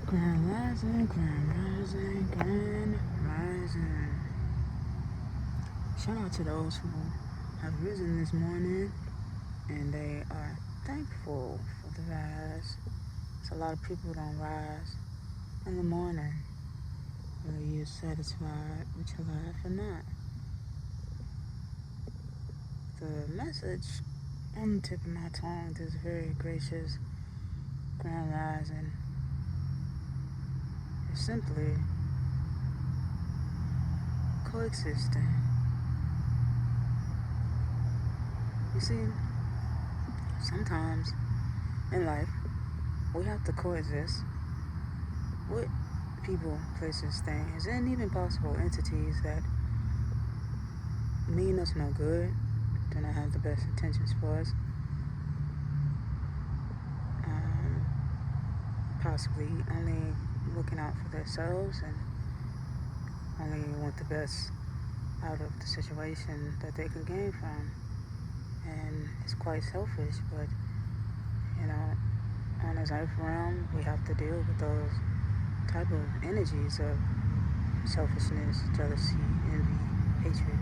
Grand rising, grand rising, grand rising. Shout out to those who have risen this morning and they are thankful for the rise. So a lot of people don't rise in the morning, whether you're satisfied with your life or not. The message on the tip of my tongue this very gracious grand rising is simply coexisting. You see, sometimes in life we have to coexist with people, places, things, and even possible entities that mean us no good, do not have the best intentions for us, um, possibly only looking out for themselves and only want the best out of the situation that they can gain from. And it's quite selfish, but you know, on this earth realm, we have to deal with those type of energies of selfishness, jealousy, envy, hatred,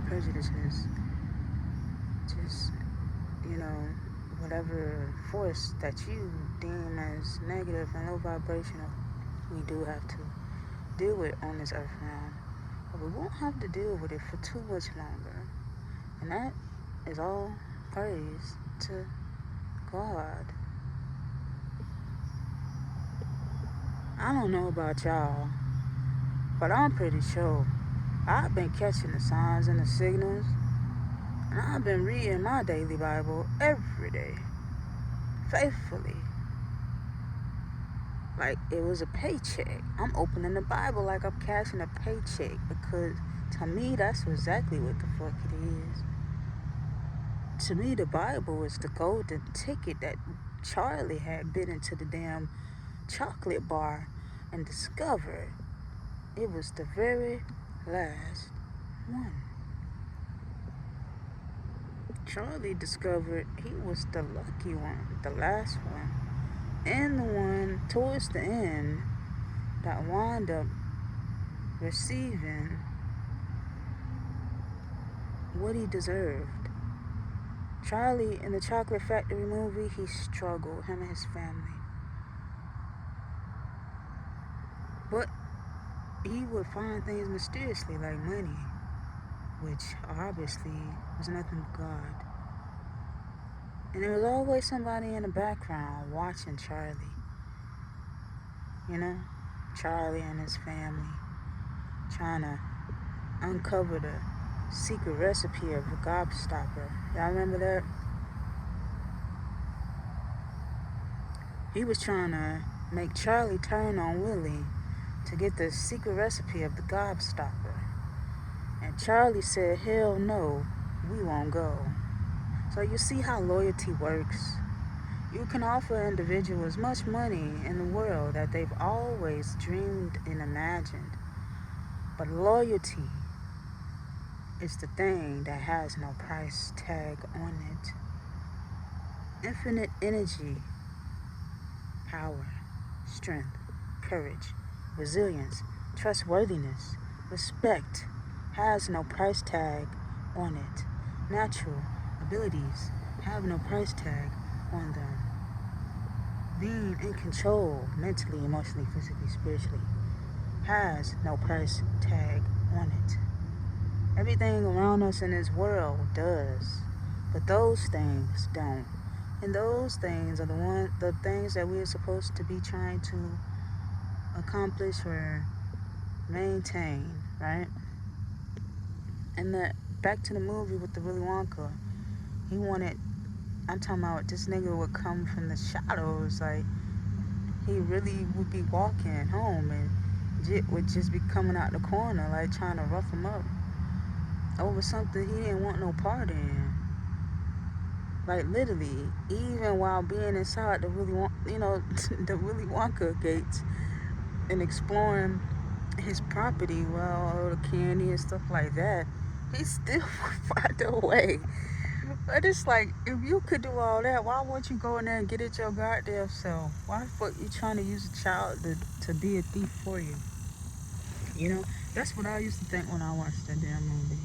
prejudices, just, you know, whatever force that you deem as negative and low vibrational, we do have to deal with on this earth realm. But we won't have to deal with it for too much longer. And that is all praise to God. I don't know about y'all, but I'm pretty sure I've been catching the signs and the signals, and I've been reading my daily Bible every day, faithfully, like it was a paycheck. I'm opening the Bible like I'm cashing a paycheck because to me that's exactly what the fuck it is. To me, the Bible is the golden ticket that Charlie had bit into the damn chocolate bar and discovered it was the very last one. Charlie discovered he was the lucky one, the last one, and the one towards the end that wound up receiving what he deserved. Charlie in the Chocolate Factory movie, he struggled, him and his family. But he would find things mysteriously like money, which obviously was nothing but God. And there was always somebody in the background watching Charlie. You know, Charlie and his family trying to uncover the secret recipe of the gobstopper. Y'all remember that? He was trying to make Charlie turn on Willie to get the secret recipe of the gobstopper. And Charlie said, hell no, we won't go. So you see how loyalty works. You can offer individuals much money in the world that they've always dreamed and imagined. But loyalty is the thing that has no price tag on it. Infinite energy, power, strength, courage, resilience, trustworthiness, respect has no price tag on it. Natural abilities have no price tag on them. Being in control mentally, emotionally, physically, spiritually has no price tag on it. Everything around us in this world does, but those things don't. And those things are the things that we're supposed to be trying to accomplish or maintain, right? And back to the movie with the Willy Wonka, he wanted. I'm talking about this nigga would come from the shadows, like he really would be walking home and Jit would just be coming out the corner, like trying to rough him up over something he didn't want no part in. Like literally, even while being inside the the Willy Wonka gates and exploring his property, well, all the candy and stuff like that, he still would find a way But it's like, if you could do all that, why won't you go in there and get it your goddamn self? Why the fuck you trying to use a child to be a thief for you? You know, that's what I used to think when I watched that damn movie.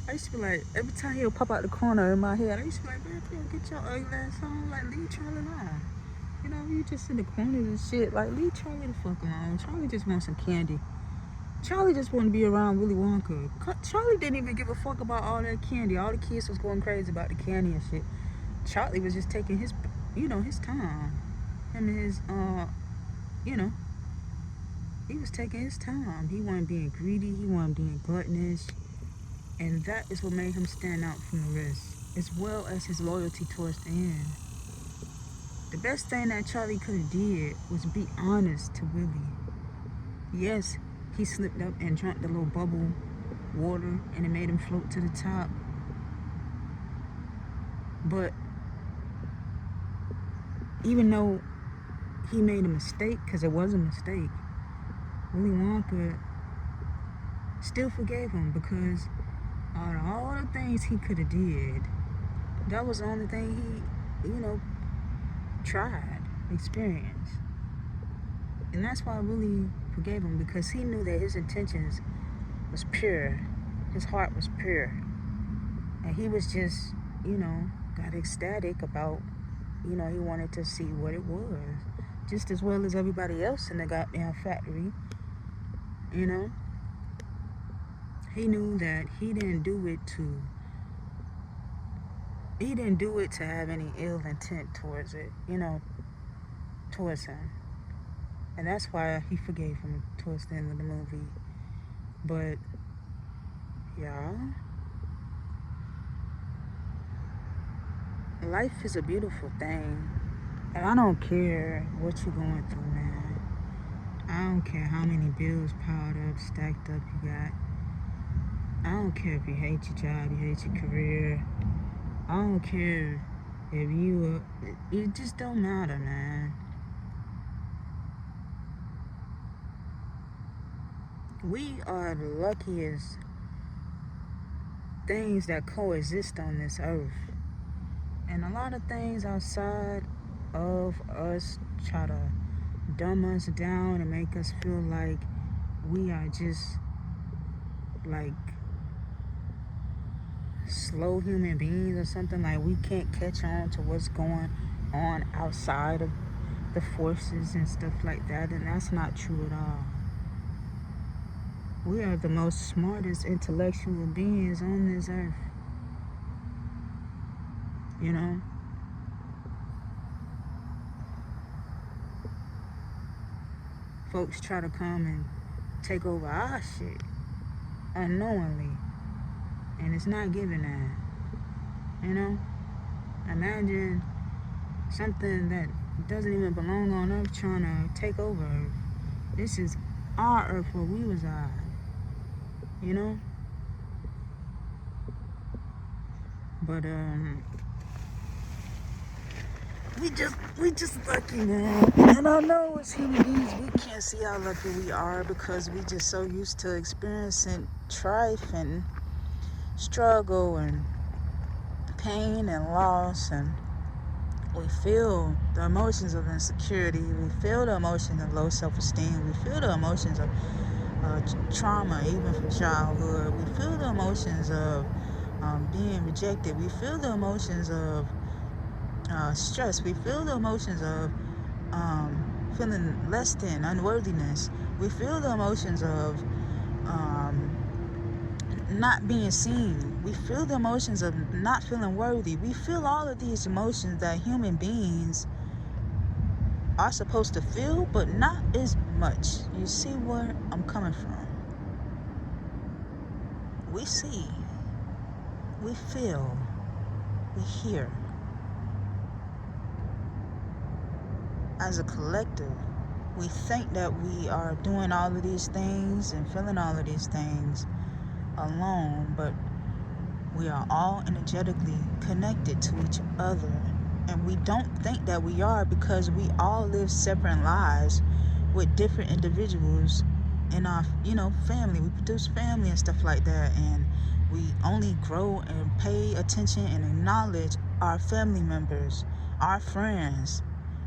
I used to be like, every time he'll pop out the corner in my head, I used to be like, man, if you don't get your ugly ass on, like, leave Charlie alone. You know, you just in the corners and shit, like, leave Charlie the fuck alone. Charlie just wants some candy. Charlie just wanted to be around Willy Wonka. Charlie didn't even give a fuck about all that candy. All the kids was going crazy about the candy and shit. Charlie was just taking his, his time. Him and his, he was taking his time. He wasn't being greedy. He wasn't being gluttonous. And that is what made him stand out from the rest, as well as his loyalty towards the end. The best thing that Charlie could have did was be honest to Willie. Yes, he slipped up and drank the little bubble water and it made him float to the top. But even though he made a mistake, because it was a mistake, Willy Wonka still forgave him, because out of all the things he could have did, that was the only thing he, tried, experienced. And that's why I really forgave him, because he knew that his intentions was pure. His heart was pure. And he was just, got ecstatic about, he wanted to see what it was. Just as well as everybody else in the goddamn factory, He knew that he didn't do it to have any ill intent towards it, towards him. And that's why he forgave him towards the end of the movie. But, y'all, life is a beautiful thing. And I don't care what you're going through, man. I don't care how many bills piled up, stacked up you got. I don't care if you hate your job, you hate your career. I don't care if it just don't matter, man. We are the luckiest things that coexist on this earth. And a lot of things outside of us try to dumb us down and make us feel like we are just like slow human beings or something, like we can't catch on to what's going on outside of the forces and stuff like that. And that's not true at all. We are the most smartest intellectual beings on this earth. Folks try to come and take over our shit unknowingly, and it's not given that. Imagine something that doesn't even belong on Earth trying to take over Earth. This is our Earth where we reside. But we just lucky, man. And I know as human beings we can't see how lucky we are, because we just so used to experiencing strife and struggle and pain and loss, and we feel the emotions of insecurity, we feel the emotions of low self-esteem, we feel the emotions of trauma, even from childhood, we feel the emotions of being rejected, we feel the emotions of stress, we feel the emotions of feeling less than, unworthiness, we feel the emotions of not being seen, we feel the emotions of not feeling worthy. We feel all of these emotions that human beings are supposed to feel, but not as much. You see where I'm coming from? We see, we feel, we hear. As a collective, we think that we are doing all of these things and feeling all of these things alone, but we are all energetically connected to each other, and we don't think that we are, because we all live separate lives with different individuals in our family. We produce family and stuff like that, and We only grow and pay attention and acknowledge our family members, our friends,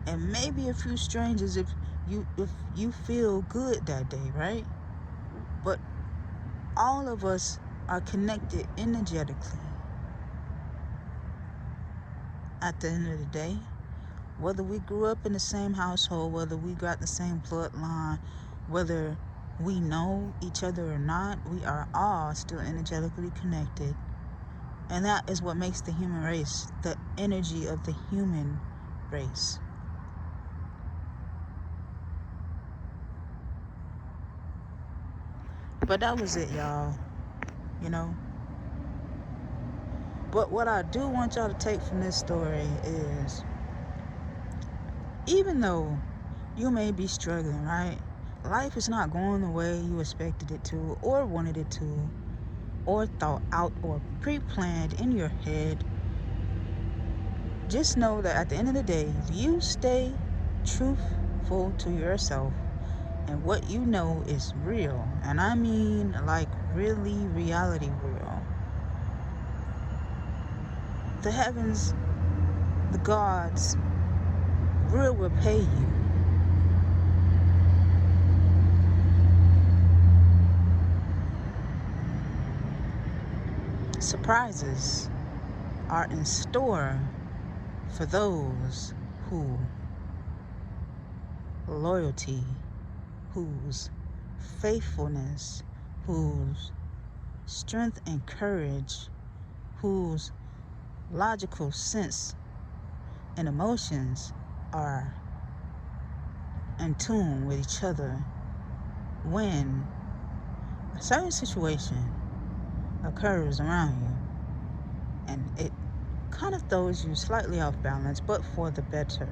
and maybe a few strangers if you feel good that day, right? But all of us are connected energetically. At the end of the day, whether we grew up in the same household, whether we got the same bloodline, whether we know each other or not, we are all still energetically connected. And that is what makes the human race, the energy of the human race. But that was it, y'all. You know? But what I do want y'all to take from this story is, even though you may be struggling, right? Life is not going the way you expected it to, or wanted it to, or thought out, or pre-planned in your head. Just know that at the end of the day, if you stay truthful to yourself and what you know is real, and I mean like really reality real, the heavens, the gods will repay you. Surprises are in store for those who loyalty, whose faithfulness, whose strength and courage, whose logical sense and emotions are in tune with each other when a certain situation occurs around you and it kind of throws you slightly off balance, but for the better.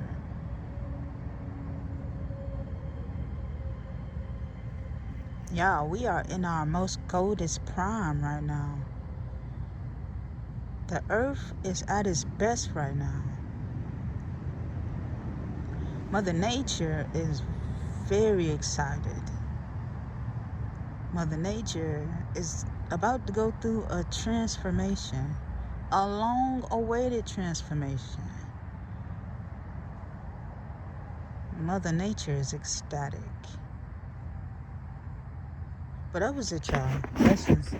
Y'all, we are in our most goldest prime right now. The earth is at its best right now. Mother Nature is very excited. Mother Nature is about to go through a transformation, a long-awaited transformation. Mother Nature is ecstatic. But that was it, y'all. Blessings.